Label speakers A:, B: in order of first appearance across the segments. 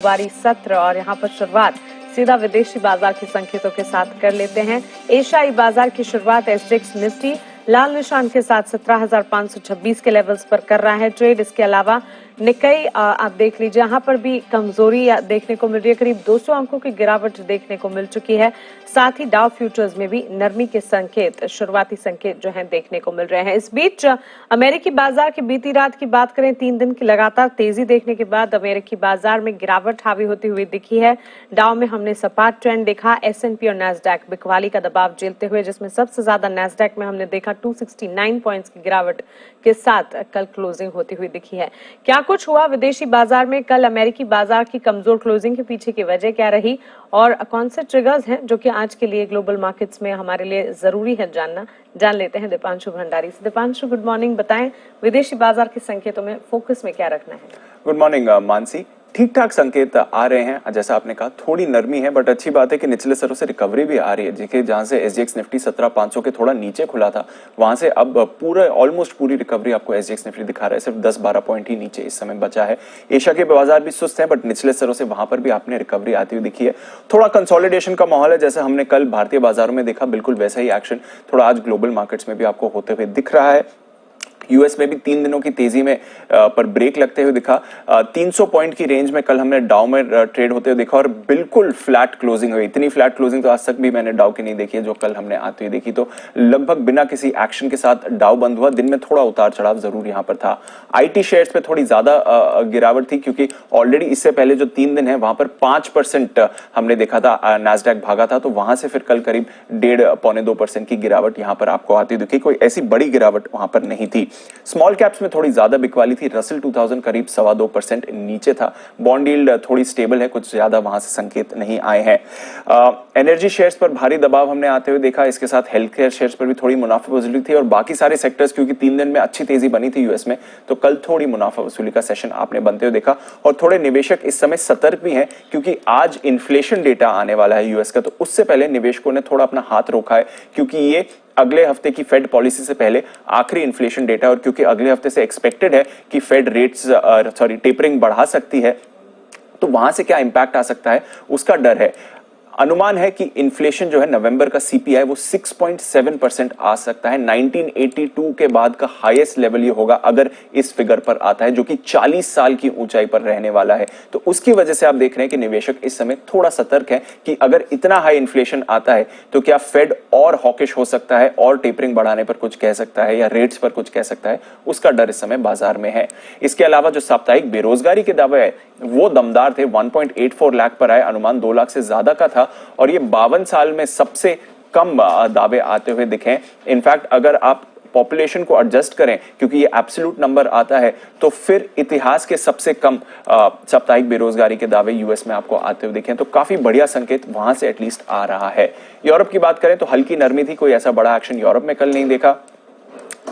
A: कारोबारी सत्र और यहाँ पर शुरुआत सीधा विदेशी बाजार के संकेतों के साथ कर लेते हैं। एशियाई बाजार की शुरुआत एसजीएक्स निफ्टी लाल निशान के साथ 17,526 के लेवल्स पर कर रहा है ट्रेड। इसके अलावा निक्केई आप देख लीजिए, यहाँ पर भी कमजोरी देखने को मिल रही है, करीब 200 अंकों की गिरावट देखने को मिल चुकी है। साथ ही डाउ फ्यूचर्स में भी नरमी के संकेत, शुरुआती संकेत जो हैं देखने को मिल रहे हैं। इस बीच अमेरिकी बाजार की बीती रात की बात करें, 3 दिन की लगातार तेजी देखने के बाद अमेरिकी बाजार में गिरावट हावी होती हुई दिखी है। डाउ में हमने सपाट ट्रेंड देखा, एसएनपी और नैस्डैक बिकवाली का दबाव झेलते हुए, जिसमें सबसे ज्यादा नैस्डैक में हमने देखा 269 पॉइंट्स की गिरावट के साथ कल क्लोजिंग होती हुई दिखी है। क्या कुछ हुआ विदेशी बाजार में कल? अमेरिकी बाजार की कमजोर क्लोजिंग के पीछे की वजह क्या रही और कौन से ट्रिगर्स हैं जो कि आज के लिए ग्लोबल मार्केट्स में हमारे लिए जरूरी है जानना? जान लेते हैं दीपांशु भंडारी से। Deepanshu, good morning. बताएं विदेशी बाजार के संकेतों में फोकस में क्या रखना है?
B: Good morning Mansi. ठीक ठाक संकेत आ रहे हैं, जैसा आपने कहा थोड़ी नरमी है, बट अच्छी बात है कि निचले स्तरों से रिकवरी भी आ रही है। देखिए, जहां से एसजीएक्स निफ्टी 17,500 के थोड़ा नीचे खुला था, वहां से अब पूरा ऑलमोस्ट पूरी रिकवरी आपको एसजीएक्स निफ्टी दिखा रहा है। सिर्फ 10-12 पॉइंट ही नीचे इस समय बचा है। एशिया के बाजार भी सुस्त है, बट निचले स्तरों से वहां पर भी आपने रिकवरी आती हुई दिखी है। थोड़ा कंसोलिडेशन का माहौल है, जैसे हमने कल भारतीय बाजारों में देखा, बिल्कुल वैसा ही एक्शन थोड़ा आज ग्लोबल मार्केट्स में भी आपको होते हुए दिख रहा है। यूएस में भी 3 दिनों की तेजी में पर ब्रेक लगते हुए दिखा। 300 पॉइंट की रेंज में कल हमने डाउ में ट्रेड होते हुए देखा और बिल्कुल फ्लैट क्लोजिंग हुई। इतनी फ्लैट क्लोजिंग तो आज तक भी मैंने डाउ की नहीं देखी है जो कल हमने आती हुई देखी। तो लगभग बिना किसी एक्शन के साथ डाउ बंद हुआ। दिन में थोड़ा उतार चढ़ाव जरूर यहां पर था। आईटी शेयर्स पे थोड़ी ज्यादा गिरावट थी, क्योंकि ऑलरेडी इससे पहले जो 3 दिन है वहां पर 5% हमने देखा था नैस्डैक भागा था, तो वहां से फिर कल करीब 1.5-2% की गिरावट यहां पर आपको आती दिखी। कोई ऐसी बड़ी गिरावट वहां पर नहीं थी। स्मॉल कैप्स में थोड़ी ज्यादा बिकवाली थी। रसल 2000 करीब 2.25% नीचे था। बॉन्ड यील्ड थोड़ी स्टेबल है, कुछ ज्यादा वहां से संकेत नहीं आए हैं। एनर्जी शेयर्स पर भारी दबाव हमने आते हुए देखा। इसके साथ हेल्थ केयर शेयर्स पर भी थोड़ी मुनाफा वसूली थी और बाकी सारे सेक्टर्स, क्योंकि 3 दिन में अच्छी तेजी बनी थी यूएस में, तो कल थोड़ी मुनाफा वसूली का सेशन आपने बनते हुए देखा। और थोड़े निवेशक इस समय सतर्क भी हैं, क्योंकि आज इन्फ्लेशन डेटा आने वाला है यूएस का, तो उससे पहले निवेशकों ने थोड़ा अपना हाथ रोका है, क्योंकि ये अगले हफ्ते की फेड पॉलिसी से पहले आखिरी इन्फ्लेशन डेटा, और क्योंकि अगले हफ्ते से एक्सपेक्टेड है कि फेड रेट्स टेपरिंग बढ़ा सकती है, तो वहां से क्या इंपैक्ट आ सकता है उसका डर है। अनुमान है कि इन्फ्लेशन जो है नवंबर का सीपीआई वो 6.7% आ सकता है। 1982 के बाद का हाईएस्ट लेवल ये होगा अगर इस फिगर पर आता है, जो कि 40 साल की ऊंचाई पर रहने वाला है। तो उसकी वजह से आप देख रहे हैं कि निवेशक इस समय थोड़ा सतर्क है कि अगर इतना हाई इन्फ्लेशन आता है तो क्या फेड और हॉकिश हो सकता है और टेपरिंग बढ़ाने पर कुछ कह सकता है या रेट्स पर कुछ कह सकता है, उसका डर इस समय बाजार में है। इसके अलावा जो साप्ताहिक बेरोजगारी के दावे है वो दमदार थे। 1.84 लाख पर आए, अनुमान 2 लाख से ज्यादा का था और ये 52 साल में सबसे कम दावे आते हुए दिखे। इनफैक्ट अगर आप पॉपुलेशन को एडजस्ट करें, क्योंकि ये एब्सोल्यूट नंबर आता है, तो फिर इतिहास के सबसे कम साप्ताहिक बेरोजगारी के दावे यूएस में आपको आते हुए दिखे। तो काफी बढ़िया संकेत वहां से एटलीस्ट आ रहा है। यूरोप की बात करें तो हल्की नरमी थी, कोई ऐसा बड़ा एक्शन यूरोप में कल नहीं देखा।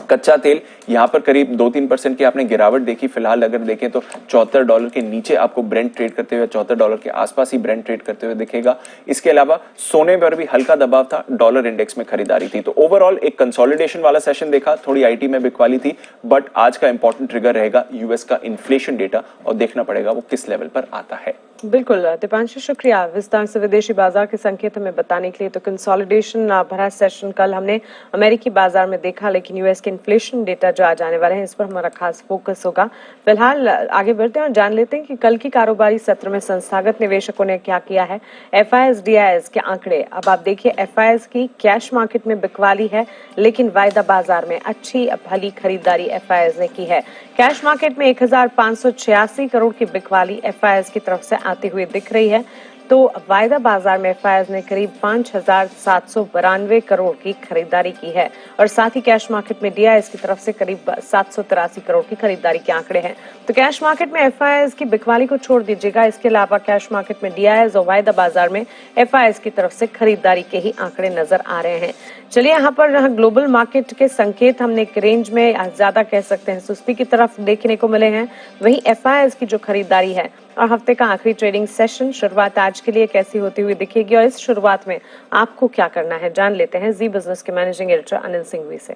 B: कच्चा तेल यहां पर करीब 2-3% की आपने गिरावट देखी। फिलहाल अगर देखें तो $74 के नीचे आपको ब्रेंट ट्रेड करते हुए, $74 के आसपास ही ब्रेंट ट्रेड करते हुए दिखेगा। इसके अलावा सोने पर भी हल्का दबाव था, डॉलर इंडेक्स में खरीदारी थी। तो ओवरऑल एक कंसोलिडेशन वाला सेशन देखा। थोड़ी आईटी में बिकवाली थी, बट आज का इंपॉर्टेंट ट्रिगर रहेगा यूएस का इन्फ्लेशन डेटा और देखना पड़ेगा वो किस लेवल पर आता है।
A: बिल्कुल दीपांशु, शुक्रिया विस्तार से विदेशी बाजार के संकेत हमें बताने के लिए। तो कंसोलिडेशन भरा सेशन कल हमने अमेरिकी बाजार में देखा, लेकिन यूएस के इन्फ्लेशन डेटा जो आज आने वाले हैं इस पर हमारा खास फोकस होगा। फिलहाल आगे बढ़ते हैं और जान लेते हैं कि कल की कारोबारी सत्र में संस्थागत निवेशकों ने क्या किया है। एफआईएस डीआईएस के आंकड़े, अब आप देखिए एफआईएस की कैश मार्केट में बिकवाली है, लेकिन वायदा बाजार में अच्छी भली खरीदारी एफआईएस ने की है। कैश मार्केट में 1586 करोड़ की बिकवाली एफआईएस की तरफ से आती हुई दिख रही है, तो वायदा बाजार में एफआईएस ने करीब 5792 करोड़ की खरीदारी की है और साथ ही कैश मार्केट में डीआईएस की तरफ से करीब 783 करोड़ की खरीदारी के आंकड़े हैं। तो कैश मार्केट में एफआईएस की बिकवाली को छोड़ दीजिएगा, इसके अलावा कैश मार्केट में डीआईएस और वायदा बाजार में एफआईएस की तरफ से खरीदारी के ही आंकड़े नजर आ रहे हैं। चलिए यहाँ पर ग्लोबल मार्केट के संकेत हमने एक रेंज में ज्यादा कह सकते हैं सुस्ती की तरफ देखने को मिले हैं, वहीं एफआईएस की जो खरीदारी है और हफ्ते का आखिरी ट्रेडिंग सेशन शुरुआत आज के लिए कैसी होती हुई दिखेगी और इस शुरुआत में आपको क्या करना है, जान लेते हैं जी बिजनेस के मैनेजिंग एडिटर अनिल सिंघवी से।